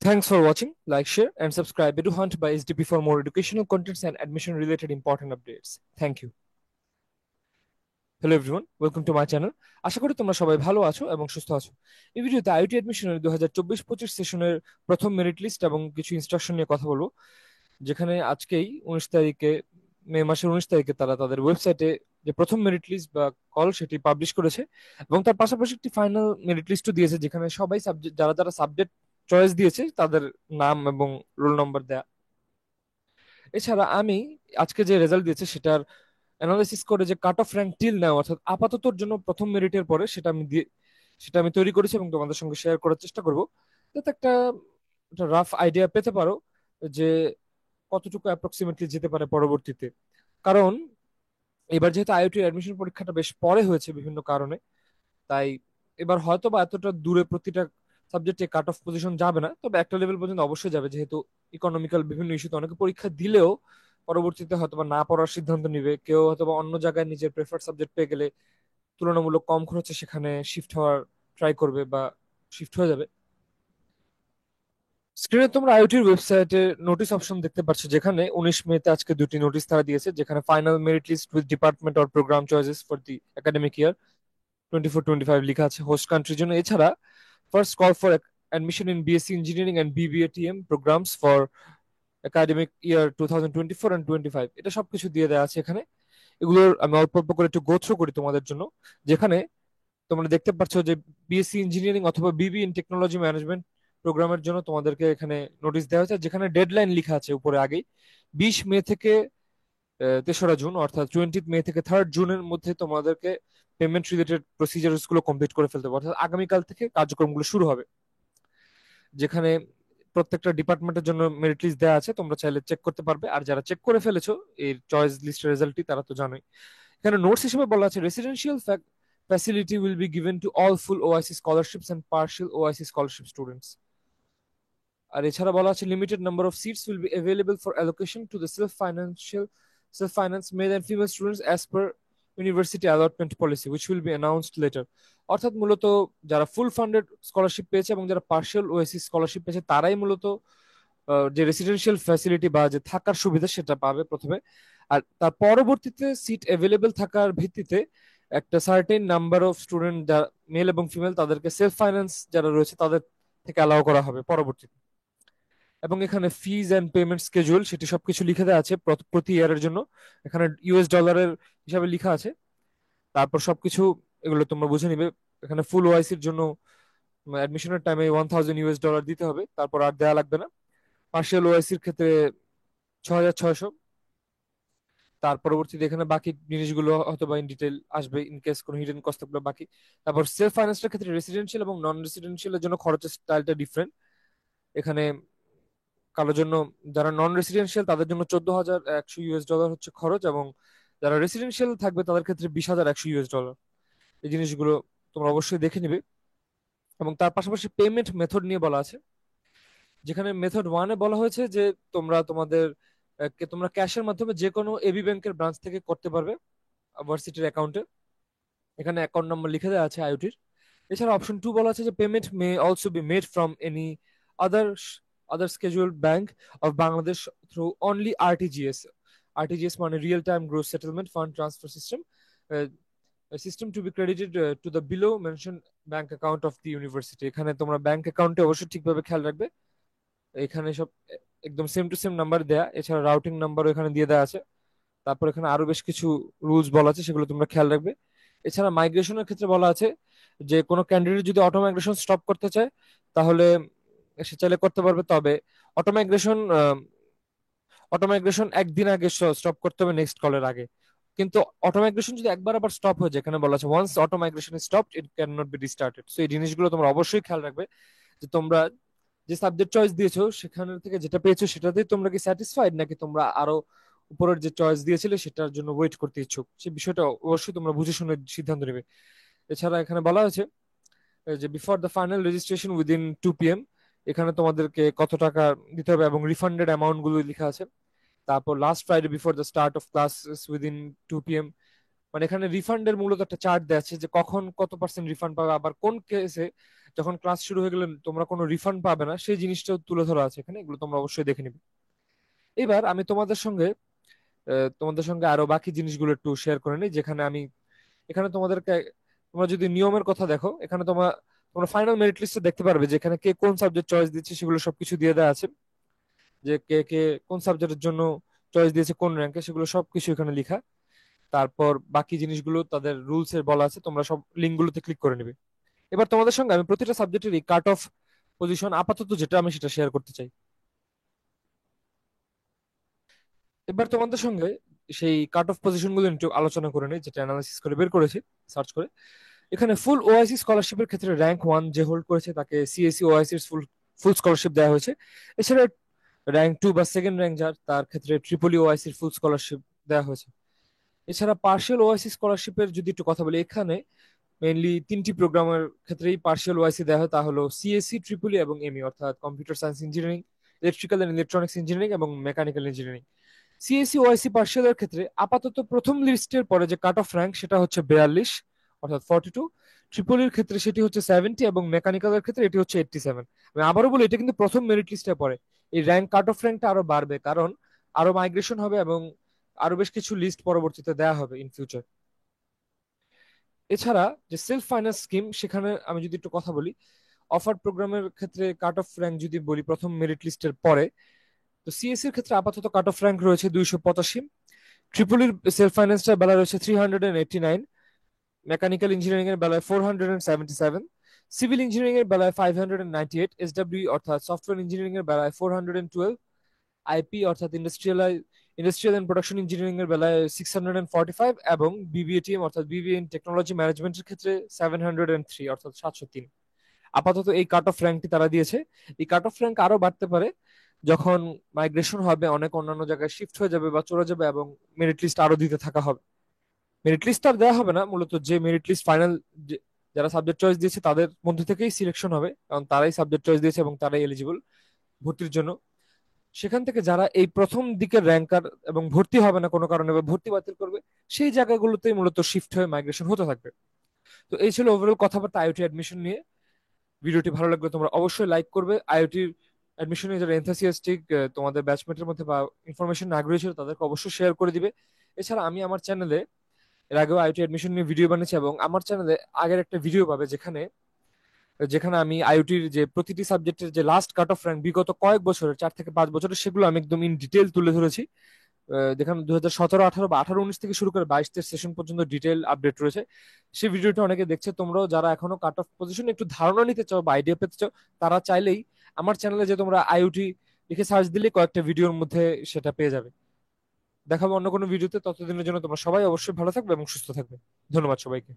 Thanks for watching. Like, share, and subscribe Edu Hunt by SDP for more educational contents and admission-related important updates. Thank you. Hello everyone, welcome to my channel. আশা করি তোমরা সবাই ভালো আছো এবং সুস্থ আছো। এই ভিডিওতে আইটি অ্যাডমিশনের 2024-25 সেশনের প্রথম মেরিট লিস্ট এবং কিছু ইনস্ট্রাকশন নিয়ে কথা বলবো, যেখানে আজকেই 19 তারিখে, মে মাসের 19 তারিখে তারা তাদের ওয়েবসাইটে যে প্রথম মেরিট লিস্ট বা কল সেটি পাবলিশ করেছে এবং তার পাশাপাশি একটি ফাইনাল মেরিট লিস্টও দিয়েছে, যেখানে সবাই সাবজেক্ট যারা যারা সাবজেক্ট চয়েস দিয়েছে তাদের নাম এবং রোল নম্বর দেয়া। এছাড়া আমি আজকে যে রেজাল্ট দিয়েছে সেটার অ্যানালাইসিস করে যে cut off rank till now, অর্থাৎ আপাততর জন্য প্রথম মেরিটের পরে সেটা আমি তৈরি করেছি এবং তোমাদের সঙ্গে শেয়ার করার চেষ্টা করব, যাতে একটা রাফ আইডিয়া পেতে পারো যে কতটুকু অ্যাপ্রক্সিমেটলি যেতে পারে পরবর্তীতে। কারণ এবার যেহেতু আইওটি অ্যাডমিশন পরীক্ষাটা বেশ পরে হয়েছে বিভিন্ন কারণে, তাই এবার হয়তো বা এতটা দূরে প্রতিটা সাবজেক্টে কাট অফ পজিশন যাবে না, তবে একটা লেভেল পর্যন্ত অবশ্যই যাবে, যেহেতু ইকোনমিক্যাল বিভিন্ন ইস্যুতে অনেকে পরীক্ষা দিলেও পরবর্তীতে হয়তোবা না পড়ার সিদ্ধান্ত নিবে, কেউ হয়তোবা অন্য জায়গায় নিজের প্রেফার্ড সাবজেক্ট পেয়ে গেলে তুলনামূলক কম খরচে সেখানে শিফট হওয়ার ট্রাই করবে বা শিফট হয়ে যাবে। স্ক্রিনে তোমরা আইওটির ওয়েবসাইটে নোটিশ অপশন দেখতে পাচ্ছ, যেখানে 19 মেতে আজকে দুটি নোটিশ তারা দিয়েছে, যেখানে final merit list with department or program choices for the academic year 24-25 লেখা আছে হোস্ট কান্ট্রির জন্য। এছাড়া first call for admission in BSc engineering and BBA TM programs for academic year 2024 and 25, এটা সবকিছু দিয়ে দেওয়া আছে এখানে। এগুলোর আমি অল্প অল্প করে একটু গো থ্রু করি তোমাদের জন্য। যেখানে তোমরা দেখতে পাচ্ছ যে বিএসসি ইঞ্জিনিয়ারিং অথবা বিবি ইন টেকনোলজি ম্যানেজমেন্ট প্রোগ্রামের জন্য তোমাদেরকে এখানে নোটিশ দেওয়া হয়েছে, যেখানে ডেডলাইন লেখা আছে উপরে আগেই 20 মে থেকে 3রা জুন, অর্থাৎ 20 মে থেকে 3rd জুনের মধ্যে তোমাদেরকে পেমেন্ট রিলেটেড প্রসিজার্স গুলো কমপ্লিট করে ফেলতে হবে, অর্থাৎ আগামীকাল থেকে কার্যক্রমগুলো শুরু হবে। যেখানে প্রত্যেকটা ডিপার্টমেন্টের জন্য মেরিট লিস্ট দেওয়া আছে, তোমরা চাইলে চেক করতে পারবে। আর যারা চেক করে ফেলেছো এর চয়েস লিস্টের রেজাল্টটি, তারা তো জানোই। এখানে নোটস হিসেবে বলা আছে residential facility will be given to all full OIC scholarships and partial OIC scholarship students. আর এছাড়া বলা আছে limited number of seats will be available for allocation to the self finance male and female students as per university allotment policy which will be announced later. অর্থাৎ মূলত যারা ফুল funded scholarship পেয়েছে এবং যারা পার্শিয়াল ওএসসি স্কলারশিপ পেয়েছে তারাই মূলত যে রেসিডেন্সিয়াল ফ্যাসিলিটি বা যে থাকার সুবিধা সেটা পাবে প্রথমে। আর তার পরবর্তীতে সিট অ্যাভেলেবেল থাকার ভিত্তিতে একটা সার্টেন নাম্বার অফ স্টুডেন্ট যারা মেল এবং ফিমেল তাদেরকে সেলফ ফাইন্যান্স যারা রয়েছে তাদের থেকে অ্যালাউ করা হবে পরবর্তীতে। এবং এখানে ফিজ এন্ড পেমেন্ট স্কেজুয়াল সেটি সবকিছু লিখে দেওয়া আছে প্রতি ইয়ারের জন্য, এখানে ইউএস ডলারের হিসাবে লেখা আছে। তারপর সবকিছু এগুলো তোমরা বুঝে নিবে। এখানে ফুল ওআইসির জন্য অ্যাডমিশনের টাইমে $1000 দিতে হবে, তারপর আর দেওয়া লাগবে না। পার্শিয়াল ওআইসির ক্ষেত্রে 6600। তার পরবর্তীতে এখানে বাকি জিনিসগুলো হয়তো বা ইন ডিটেল আসবে ইন কেস কোনো হিডেন কস্ট থাকলে বাকি। তারপর সেলফ ফাইন্যান্সের ক্ষেত্রে রেসিডেন্সিয়াল এবং নন রেসিডেন্সিয়ালের জন্য খরচের স্টাইলটা ডিফারেন্ট। এখানে কারোর জন্য, যারা নন রেসিডেন্সিয়াল তাদের জন্য $14100 হচ্ছে খরচ, এবং যারা রেসিডেন্সিয়াল থাকবে তাদের ক্ষেত্রে $20100। এই জিনিসগুলো তোমরা অবশ্যই দেখে নিবে। এবং তার পাশাপাশি পেমেন্ট মেথড নিয়ে বলা আছে, যেখানে মেথড ওয়ানে বলা হয়েছে যে তোমরা ক্যাশের মাধ্যমে যে কোনো এবি ব্যাংকের ব্রাঞ্চ থেকে করতে পারবে ভার্সিটির অ্যাকাউন্টে। এখানে অ্যাকাউন্ট নাম্বার লিখে দেওয়া আছে আইওটির। এছাড়া অপশন 2 বলা আছে যে payment may also be made from any other other scheduled bank of Bangladesh through only RTGS. RTGS মানে real time gross settlement fund transfer system, system to be credited to the below mention bank account of the university. এখানে তোমরা bank অ্যাকাউন্টে অবশ্যই ঠিকভাবে খেয়াল রাখবে, এখানে সব একদম সেম টু সেম নাম্বার দেয়া। এছাড়া রাউটিং নাম্বারও এখানে দিয়ে দেওয়া আছে। তারপর এখানে আরো বেশ কিছু রুলস বলা আছে, সেগুলো তোমরা খেয়াল রাখবে। এছাড়া মাইগ্রেশনের ক্ষেত্রে বলা আছে যে কোনো ক্যান্ডিডেট যদি অটো মাইগ্রেশন স্টপ করতে চায় তাহলে সে চাইলে করতে পারবে, তবে অটো মাইগ্রেশন অটো মাইগ্রেশন একদিন আগে স্টপ করতে হবে নেক্সট কলের আগে। কিন্তু অটো মাইগ্রেশন যদি একবার আবার স্টপ হয়ে যায়, এখানে বলা আছে once auto migration is stopped it can not be restarted. So এই জিনিসগুলো তোমরা অবশ্যই খেয়াল রাখবে যে তোমরা যে সাবজেক্ট চয়েস দিয়েছো সেখান থেকে যেটা পেয়েছো সেটাতেই তোমরা কি স্যাটিসফাইড, নাকি তোমরা আরো উপরের যে চয়েস দিয়েছিলে সেটার জন্য ওয়েট করতে ইচ্ছুক, সেই বিষয়টা অবশ্যই তোমরা বুঝে শুনে সিদ্ধান্ত নেবে। এছাড়া এখানে বলা হয়েছে যে before the final registration within 2 PM, এখানে তোমাদেরকে কত টাকা দিতে হবে এবং রিফান্ডেড অ্যামাউন্ট গুলো লেখা আছে। তারপর last Friday before the start of class within 2 PM, মানে এখানে রিফান্ডের মূলত একটা চার্ট দেওয়া আছে যে কখন কত পার্সেন্ট রিফান্ড পাবে, আবার কোন কেসে যখন ক্লাস শুরু হয়ে গেলে তোমরা কোনো রিফান্ড পাবে না, সেই জিনিসটাও তুলে ধরা আছে এখানে, এগুলো তোমরা অবশ্যই দেখে নিবে। এবার আমি তোমাদের সঙ্গে আরো বাকি জিনিসগুলো একটু শেয়ার করে নিই, যেখানে আমি এখানে তোমাদেরকে, তোমরা যদি নিয়মের কথা দেখো, এখানে তোমরা ফাইনাল মেরিট লিস্টে দেখতে পারবে যে এখানে কে কোন সাবজেক্ট চয়েস দিচ্ছে, সেগুলো সবকিছু দিয়ে দেওয়া আছে। যে কে কে কোন সাবজেক্টের জন্য চয়েস দিয়েছে, কোন র্যাঙ্কে, সেগুলো সবকিছু এখানে লেখা। তারপর বাকি জিনিসগুলো তাদের রুলস এর বলা আছে, তোমরা সব লিঙ্কগুলোতে ক্লিক করে নিবে। এবার তোমাদের সঙ্গে আমি প্রতিটা সাবজেক্টেরই কাট অফ পজিশন আপাতত যেটা আমি সেটা শেয়ার করতে চাই। এবার তোমাদের সঙ্গে সেই কাট অফ পজিশন গুলো একটু আলোচনা করে নিই, যেটা অ্যানালাইসিস করে বের করেছি সার্চ করে। এখানে ফুল ওআইসি স্কলারশিপের ক্ষেত্রে র্যাঙ্ক 1 যে হোল্ড করেছে তাকে সিএসসি ওআইসি এর ফুল ফুল স্কলারশিপ দেওয়া হয়েছে। এছাড়া র্যাঙ্ক 2 বা সেকেন্ড র্যাঙ্ক যার, তার ক্ষেত্রে ট্রিপলি ওআইসি এর ফুল স্কলারশিপ দেওয়া হয়েছে। এছাড়া পার্শিয়াল ওআইসি স্কলারশিপের যদি একটু কথা বলি, এখানে মেইনলি তিনটি প্রোগ্রামের ক্ষেত্রেই পার্শিয়াল ওআইসি দেওয়া হয়, তা হলো সিএসসি, ট্রিপলি এবং এমই, অর্থাৎ computer science engineering, electrical and electronics engineering এবং মেকানিক্যাল ইঞ্জিনিয়ারিং। সিএসসি ওআইসি পার্সিয়ালের ক্ষেত্রে আপাতত প্রথম লিস্টের পরে যে কাট অফ র্যাঙ্ক সেটা হচ্ছে 42, অর্থাৎ 42। ট্রিপলির ক্ষেত্রে সেটি হচ্ছে 70 এবং মেকানিক্যালের ক্ষেত্রে এটি হচ্ছে 87। আমি আবারও বলি, এটা কিন্তু প্রথম মেরিট লিস্টে পড়ে। এই র্যাঙ্ক কাট অফ র্যাঙ্কটা আরো বাড়বে, কারণ আরো মাইগ্রেশন হবে এবং আরো বেশ কিছু লিস্ট পরবর্তীতে দেওয়া হবে ইন ফিউচার। এছাড়া যে সেলফ ফাইন্যান্স স্কিম, সেখানে আমি যদি একটু কথা বলি, অফার প্রোগ্রামের ক্ষেত্রে কাট অফ র্যাঙ্ক যদি বলি প্রথম মেরিট লিস্টের পরে, তো সিএসসির ক্ষেত্রে আপাতত কাট অফ র্যাঙ্ক রয়েছে 285, ট্রিপলির সেলফ ফাইন্যান্সের বেলায় রয়েছে 389, মেকানিক্যাল ইঞ্জিনিয়ারিং এর বেলায় 477, সিভিল ইঞ্জিনিয়ারিং এর বেলায় 598, এসডব্লিউ অর্থাৎ সফটওয়্যার ইঞ্জিনিয়ারিং এর বেলায় 412, আইপি অর্থাৎ ইন্ডাস্ট্রিয়াল এন্ড প্রোডাকশন ইঞ্জিনিয়ারিং এর বেলায় 645 এবং বিবিএটিএম অর্থাৎ বিবিএ ইন টেকনোলজি ম্যানেজমেন্টের ক্ষেত্রে 703 অর্থাৎ 703। আপাতত এই কাট অফ র্যাঙ্কটি তারা দিয়েছে। এই কাট অফ র্যাঙ্ক আরো বাড়তে পারে যখন মাইগ্রেশন হবে, অনেক অন্যান্য জায়গায় শিফট হয়ে যাবে বা চলে যাবে এবং মেরিট লিস্ট আরো দিতে থাকা হবে। মেরিট লিস্ট আর দেওয়া হবে না, মূলত যে মেরিট লিস্ট ফাইনাল, যারা সাবজেক্ট চয়েস দিয়েছে তাদের মধ্যে থেকেই সিলেকশন হবে, কারণ তারাই সাবজেক্ট চয়েস দিয়েছে এবং তারাই এলিজিবল ভর্তির জন্য। সেখান থেকে যারা এই প্রথম দিকের র্যাঙ্কার এবং ভর্তি হবে না কোনো কারণে বা ভর্তি বাতিল করবে, সেই জায়গাগুলোতেই মূলত শিফট হয়ে মাইগ্রেশন হতে থাকবে। তো এই ছিল ওভারঅল কথাবার্তা আইওটি অ্যাডমিশন নিয়ে। ভিডিওটি ভালো লাগলে তোমরা অবশ্যই লাইক করবে। আইওটির অ্যাডমিশনে যারা এনথুসিয়াস্টিক, তোমাদের ব্যাচমেটের মধ্যে বা ইনফরমেশন আগ্রহী ছিল তাদেরকে অবশ্যই শেয়ার করে দিবে। এছাড়া আমি আমার চ্যানেলে এর আগেও আইওটি অ্যাডমিশন নিয়ে ভিডিও বানিয়েছি এবং আমার চ্যানেলে আগের একটা ভিডিও পাবে যেখানে যেখানে আমি আইওটির যে প্রতিটি সাবজেক্টের যে লাস্ট কাট অফ র্যাঙ্ক বিগত কয়েক বছরের, 4 থেকে 5 বছরের, সেগুলো আমি একদম ইন ডিটেল তুলে ধরেছি। যেখানে 2017, 18 বা 18, 19 থেকে শুরু করে 22-র সেশন পর্যন্ত ডিটেল আপডেট রয়েছে। সেই ভিডিওটা অনেকে দেখছে। তোমরাও যারা এখনো কাট অফ পজিশন একটু ধারণা নিতে চাও বা আইডিয়া পেতে চাও, তারা চাইলেই আমার চ্যানেলে যে তোমরা আইওটি লিখে সার্চ দিলে কয়েকটা ভিডিওর মধ্যে সেটা পেয়ে যাবে। দেখাবো অন্য কোনো ভিডিওতে। ততদিনের জন্য তোমরা সবাই অবশ্যই ভালো থাকবে এবং সুস্থ থাকবে। ধন্যবাদ সবাইকে।